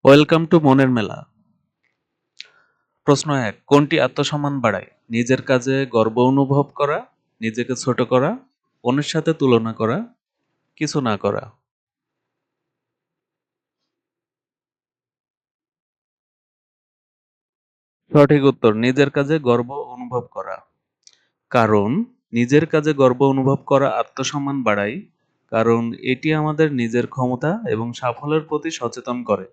Welcome to মনের মেলা। প্রশ্ন ১, কোনটি আত্মসম্মান বাড়ায়? নিজের কাজে গর্ব অনুভব করা, নিজেকে ছোট করা, অন্যের সাথে তুলনা করা, কিছু না করা। সঠিক উত্তর, নিজের কাজে গর্ব অনুভব করা। কারণ নিজের কাজে গর্ব অনুভব করা আত্মসম্মান বাড়ায়, কারণ এটি আমাদের নিজের ক্ষমতা এবং সাফল্যের প্রতি সচেতন করে।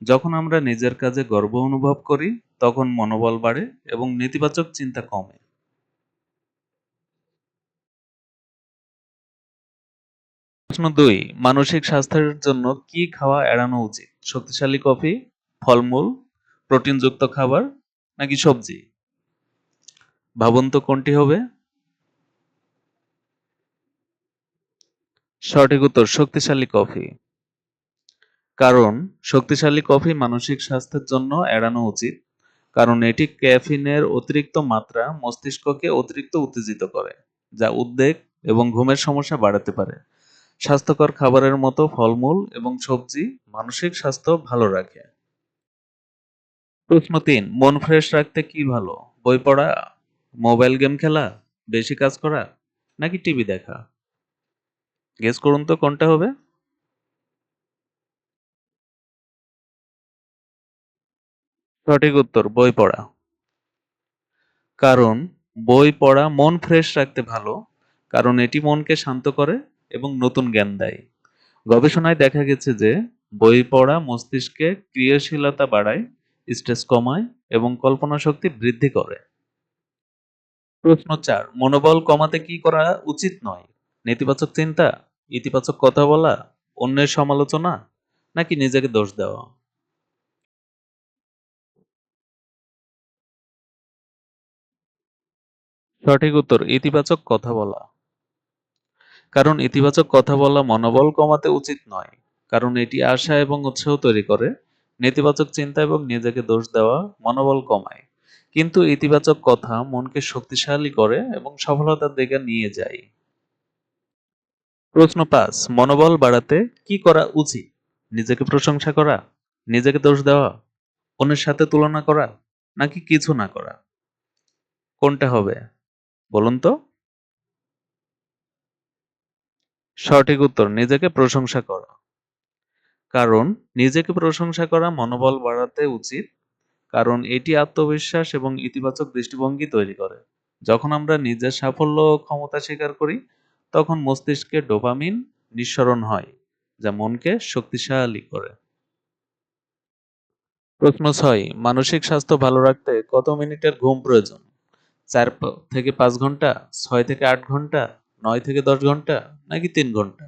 যখন আমরা নিজের কাজে গর্ব অনুভব করি, তখন মনোবল বাড়ে এবং নেতিবাচক চিন্তা কমে। প্রশ্ন ২, মানসিক স্বাস্থ্যের জন্য কি খাওয়া এড়ানো উচিত? শক্তিশালী কফি, ফলমূল, প্রোটিনযুক্ত খাবার নাকি সবজি? ভাবুন তো কোনটি হবে? সঠিক উত্তর, শক্তিশালী কফি। কারণ শক্তিশালী কফি মানসিক স্বাস্থ্যের জন্য এড়ানো উচিত, কারণ এটি ক্যাফিনের অতিরিক্ত মাত্রা মস্তিষ্ককে অতিরিক্ত উত্তেজিত করে, যা উদ্বেগ এবং ঘুমের সমস্যা বাড়াতে পারে। স্বাস্থ্যকর খাবারের মতো ফলমূল এবং সবজি মানসিক স্বাস্থ্য ভালো রাখে। প্রশ্ন ৩, মন ফ্রেশ রাখতে কি ভালো? বই পড়া, মোবাইল গেম খেলা, বেশি কাজ করা নাকি টিভি দেখা? গেস করুন তো কোনটা হবে? সঠিক উত্তর, বই পড়া। কারণ বই পড়া মন ফ্রেশ রাখতে ভালো, কারণ এটি মনকে শান্ত করে এবং নতুন জ্ঞান দেয়। গবেষণায় দেখা গেছে যে বই পড়া মস্তিষ্কে ক্রিয়াশীলতা বাড়ায়, স্ট্রেস কমায় এবং কল্পনা শক্তি বৃদ্ধি করে। প্রশ্ন ৪, মনোবল কমাতে কি করা উচিত নয়? নেতিবাচক চিন্তা, ইতিবাচক কথা বলা, অন্যের সমালোচনা নাকি নিজেকে দোষ দেওয়া? সঠিক উত্তর, ইতিবাচক কথা বলা। কারণ ইতিবাচক কথা বলা মনোবল কমাতে উচিত নয়, কারণ এটি আশা এবং উৎসাহ তৈরি করে। নেতিবাচক চিন্তা এবং নিজেকে দোষ দেওয়া মনোবল কমায়, কিন্তু ইতিবাচক কথা মনকে শক্তিশালী করে এবং সফলতার দিকে নিয়ে যায়। প্রশ্ন ৫, মনোবল বাড়াতে কি করা উচিত? নিজেকে প্রশংসা করা, নিজেকে দোষ দেওয়া, অন্যের সাথে তুলনা করা নাকি কিছু না করা? কোনটা হবে বলুন তো? সঠিক উত্তর, নিজেকে প্রশংসা করা। কারণ নিজেকে প্রশংসা করা মনোবল বাড়াতে উচিত, কারণ এটি আত্মবিশ্বাস এবং ইতিবাচক দৃষ্টিভঙ্গি তৈরি করে। যখন আমরা নিজের সাফল্য ও ক্ষমতা স্বীকার করি, তখন মস্তিষ্কে ডোপামিন নিঃসরণ হয়, যা মনকে শক্তিশালী করে। প্রশ্ন ৬, মানসিক স্বাস্থ্য ভালো রাখতে কত মিনিটের ঘুম প্রয়োজন? ৪ থেকে ৫ ঘন্টা, ৬ থেকে ৮ ঘন্টা, ৯ থেকে ১০ ঘন্টা নাকি ৩ ঘন্টা?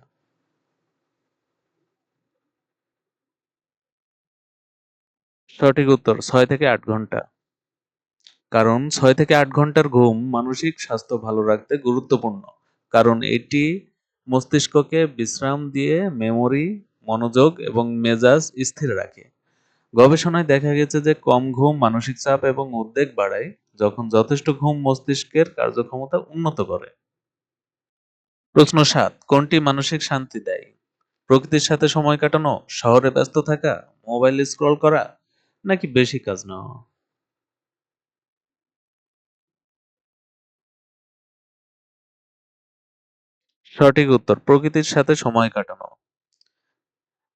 সঠিক উত্তর, ৬ থেকে ৮ ঘন্টা। কারণ ৬ থেকে ৮ ঘন্টার ঘুম মানসিক স্বাস্থ্য ভালো রাখতে গুরুত্বপূর্ণ, কারণ এটি মস্তিষ্ককে বিশ্রাম দিয়ে মেমোরি, মনোযোগ এবং মেজাজ স্থির রাখে। গবেষণায় দেখা গেছে যে কম ঘুম মানসিক চাপ এবং উদ্বেগ বাড়ায়, যখন যথেষ্ট ঘুম মস্তিষ্কের কার্যক্ষমতা উন্নত করে। প্রশ্ন ৭, কোনটি মানসিক শান্তি দেয়? প্রকৃতির সাথে সময় কাটানো, শহরে ব্যস্ত থাকা, মোবাইল স্ক্রল করা নাকি বেশি কাজ নেওয়া? সঠিক উত্তর, প্রকৃতির সাথে সময় কাটানো।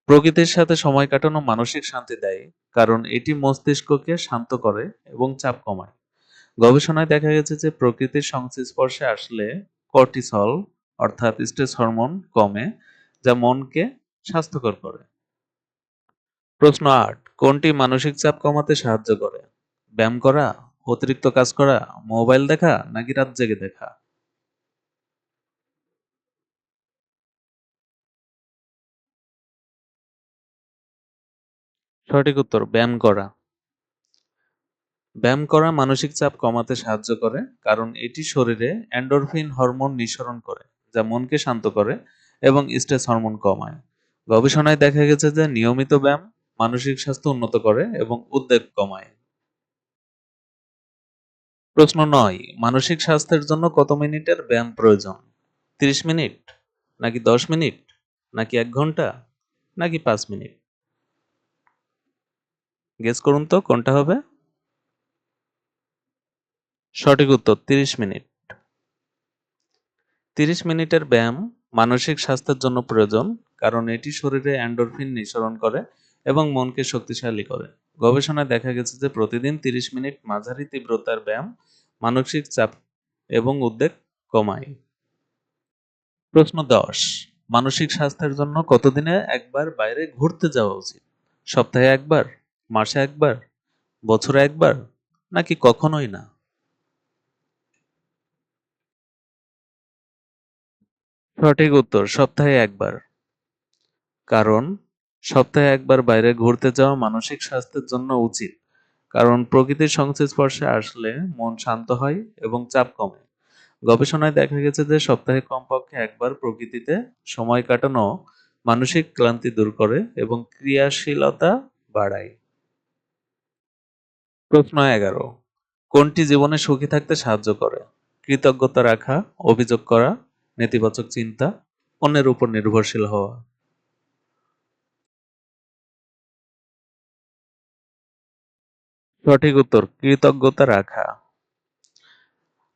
প্রকৃতির সাথে সময় কাটানো মানসিক শান্তি দেয়, কারণ এটি মস্তিষ্ককে শান্ত করে এবং চাপ কমায়। গবেষণায় দেখা গেছে যে প্রকৃতির সংস্পর্শে আসলে কর্টিসল, অর্থাৎ স্ট্রেস হরমোন কমে, যা মনকে স্বাস্থ্যকর করে। প্রশ্ন ৮, কোনটি মানসিক চাপ কমাতে সাহায্য করে? ব্যায়াম করা, অতিরিক্ত কাজ করা, মোবাইল দেখা নাকি রাত জেগে দেখা? সঠিক উত্তর, ব্যায়াম করা। ব্যায়াম করা মানসিক চাপ কমাতে সাহায্য করে, কারণ এটি শরীরে এন্ডোরফিন হরমোন নিঃসরণ করে, যা মনকে শান্ত করে এবং স্ট্রেস হরমোন কমায়। গবেষণায় দেখা গেছে যে নিয়মিত ব্যায়াম মানসিক স্বাস্থ্য উন্নত করে এবং উদ্বেগ কমায়। প্রশ্ন ৯, মানসিক স্বাস্থ্যের জন্য কত মিনিটের ব্যায়াম প্রয়োজন? ৩০ মিনিট নাকি ১০ মিনিট নাকি ১ ঘন্টা নাকি ৫ মিনিট? গেস করুন তো কোনটা হবে? সঠিক উত্তর 30 মিনিট। 30 মিনিটের ব্যায়াম মানসিক স্বাস্থ্যের জন্য প্রয়োজন, কারণ এটি শরীরে এন্ডোরফিন নিঃসরণ করে এবং মনকে শক্তিশালী করে। গবেষণায় দেখা গেছে যে প্রতিদিন 30 মিনিট মাঝারি তীব্রতার ব্যায়াম মানসিক চাপ এবং উদ্বেগ কমায়। প্রশ্ন 10, মানসিক স্বাস্থ্যের জন্য কতদিনে একবার বাইরে ঘুরতে যাওয়া উচিত? সপ্তাহে একবার, মাসে একবার, বছরে একবার, নাকি কখনোই না? সঠিক উত্তর সপ্তাহে একবার। কারণ সপ্তাহে একবার বাইরে ঘুরতে যাওয়া মানসিক স্বাস্থ্যের জন্য উচিত, কারণ প্রকৃতির সংস্পর্শে আসলে মন শান্ত হয় এবং চাপ কমে। গবেষণায় দেখা গেছে যে সপ্তাহে কমপক্ষে একবার প্রকৃতিতে সময় কাটানো মানসিক ক্লান্তি দূর করে এবং ক্রিয়াশীলতা বাড়ায়। প্রশ্ন 11, কোনটি জীবনে সুখী থাকতে সাহায্য করে? কৃতজ্ঞতা রাখা, অভিযোগ করা, নেতিবাচক চিন্তা, অন্যের উপর নির্ভরশীল হওয়া। সঠিক উত্তর কৃতজ্ঞতা রাখা।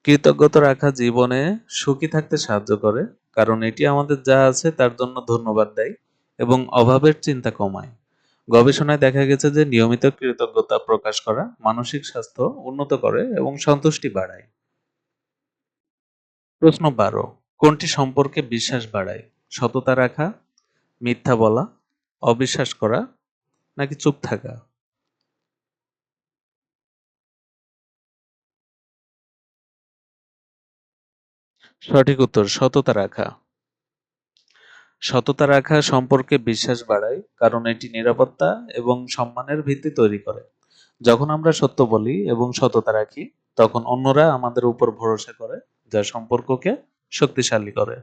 কৃতজ্ঞতা রাখা জীবনে সুখী থাকতে সাহায্য করে, কারণ এটি আমাদের যা আছে তার জন্য ধন্যবাদ দেয় এবং অভাবের চিন্তা কমায়। গবেষণায় দেখা গেছে যে নিয়মিত কৃতজ্ঞতা প্রকাশ করা মানসিক স্বাস্থ্য উন্নত করে এবং সন্তুষ্টি বাড়ায়। প্রশ্ন 12, কোনটি সম্পর্কে বিশ্বাস বাড়ায়? সততা রাখা, মিথ্যা বলা, অবিশ্বাস করা, নাকি চুপ থাকা? সঠিক উত্তর সততা রাখা। সততা রাখা সম্পর্কে বিশ্বাস বাড়ায়, কারণ এটি নিরাপত্তা এবং সম্মানের ভিত্তি তৈরি করে। যখন আমরা সত্য বলি এবং সততা রাখি, তখন অন্যরা আমাদের উপর ভরসা করে, যা সম্পর্ককে শক্তিশালী করে।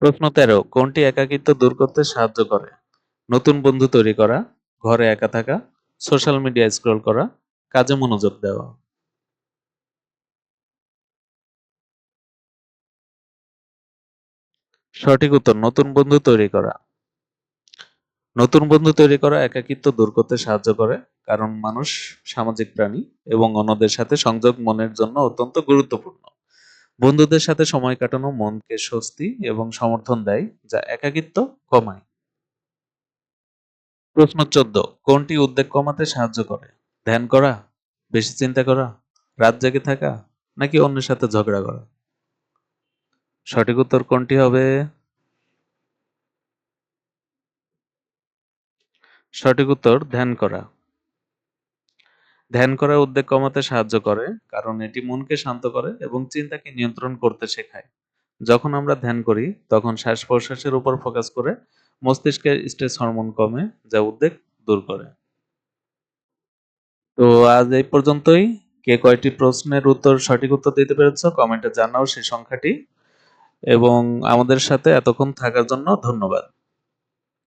প্রশ্ন 13, কোনটি একাকিত্ব দূর করতে সাহায্য করে? নতুন বন্ধু তৈরি করা, ঘরে একা থাকা, সোশ্যাল মিডিয়া স্ক্রল করা, কাজে মনোযোগ দেওয়া। সঠিক উত্তর নতুন বন্ধু তৈরি করা। নতুন বন্ধু তৈরি করা একাকিত্ব দূর করতে সাহায্য করে, কারণ মানুষ সামাজিক প্রাণী এবং অন্যদের সাথে সংযোগ মনের জন্য অত্যন্ত গুরুত্বপূর্ণ। বন্ধুদের সাথে সময় কাটানো মনকে স্বস্তি এবং সমর্থন দেয়, যা একাকিত্ব কমায়। প্রশ্ন 14, কোনটি উদ্বেগ কমাতে সাহায্য করে? ধ্যান করা, বেশি চিন্তা করা, রাত জেগে থাকা, নাকি অন্যের সাথে ঝগড়া করা? সঠিক উত্তর কোনটি হবে? সঠিক উত্তর ধ্যান করা। ধ্যান করা উদ্বেগ কমাতে সাহায্য করে, কারণ এটি মনকে শান্ত করে এবং চিন্তাকে নিয়ন্ত্রণ করতে শেখায়। যখন আমরা ধ্যান করি, তখন শ্বাস প্রশ্বাসের উপর ফোকাস করে মস্তিষ্কের স্ট্রেস হরমোন কমে, যা উদ্বেগ দূর করে। তো আজ এই পর্যন্তই। কে কয়টি প্রশ্নের সঠিক উত্তর দিতে পেরেছো কমেন্টে জানাও সেই সংখ্যাটি, এবং আমাদের সাথে এতক্ষণ থাকার জন্য ধন্যবাদ।